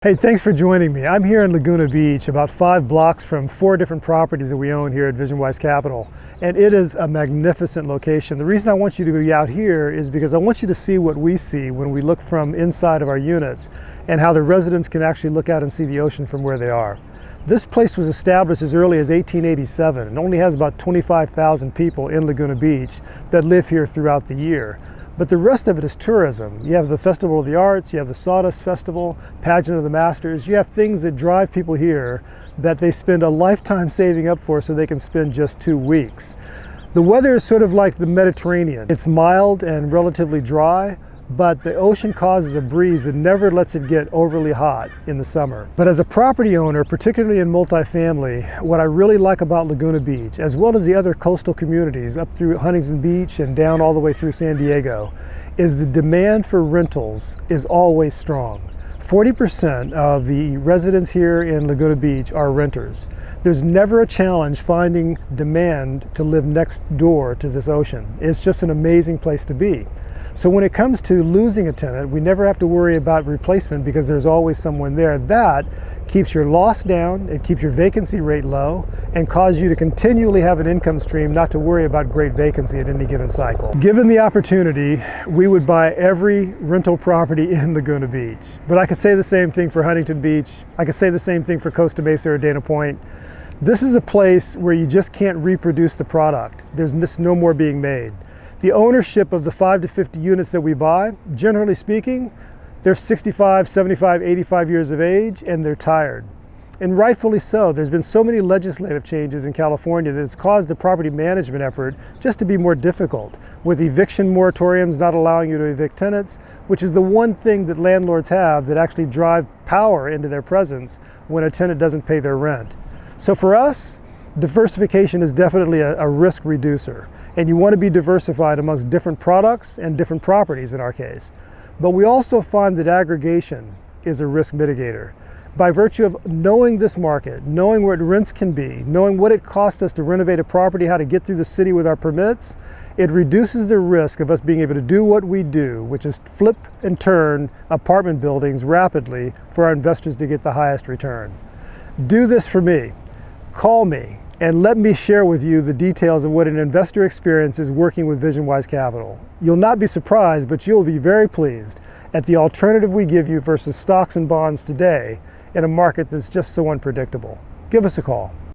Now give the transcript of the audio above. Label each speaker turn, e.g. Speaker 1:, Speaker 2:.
Speaker 1: Hey, thanks for joining me. I'm here in Laguna Beach, about 5 blocks from 4 different properties that we own here at VisionWise Capital. And it is a magnificent location. The reason I want you to be out here is because I want you to see what we see when we look from inside of our units and how the residents can actually look out and see the ocean from where they are. This place was established as early as 1887 and only has about 25,000 people in Laguna Beach that live here throughout the year. But the rest of it is tourism. You have the Festival of the Arts, you have the Sawdust Festival, Pageant of the Masters. You have things that drive people here that they spend a lifetime saving up for so they can spend just 2 weeks. The weather is sort of like the Mediterranean. It's mild and relatively dry, but the ocean causes a breeze that never lets it get overly hot in the summer. But as a property owner, particularly in multifamily, what I really like about Laguna Beach, as well as the other coastal communities up through Huntington Beach and down all the way through San Diego, is the demand for rentals is always strong. 40% of the residents here in Laguna Beach are renters. There's never a challenge finding demand to live next door to this ocean. It's just an amazing place to be. So when it comes to losing a tenant, we never have to worry about replacement because there's always someone there. That keeps your loss down, it keeps your vacancy rate low, and causes you to continually have an income stream, not to worry about great vacancy at any given cycle. Given the opportunity, we would buy every rental property in Laguna Beach. But I could say the same thing for Huntington Beach. I could say the same thing for Costa Mesa or Dana Point. This is a place where you just can't reproduce the product. There's just no more being made. The ownership of the 5 to 50 units that we buy, generally speaking, they're 65, 75, 85 years of age, and they're tired. And rightfully so. There's been so many legislative changes in California that has caused the property management effort just to be more difficult, with eviction moratoriums not allowing you to evict tenants, which is the one thing that landlords have that actually drive power into their presence when a tenant doesn't pay their rent. So for us, diversification is definitely a risk reducer. And you want to be diversified amongst different products and different properties in our case. But we also find that aggregation is a risk mitigator. By virtue of knowing this market, knowing what rents can be, knowing what it costs us to renovate a property, how to get through the city with our permits, it reduces the risk of us being able to do what we do, which is flip and turn apartment buildings rapidly for our investors to get the highest return. Do this for me. Call me and let me share with you the details of what an investor experience is working with VisionWise Capital. You'll not be surprised, but you'll be very pleased at the alternative we give you versus stocks and bonds today in a market that's just so unpredictable. Give us a call.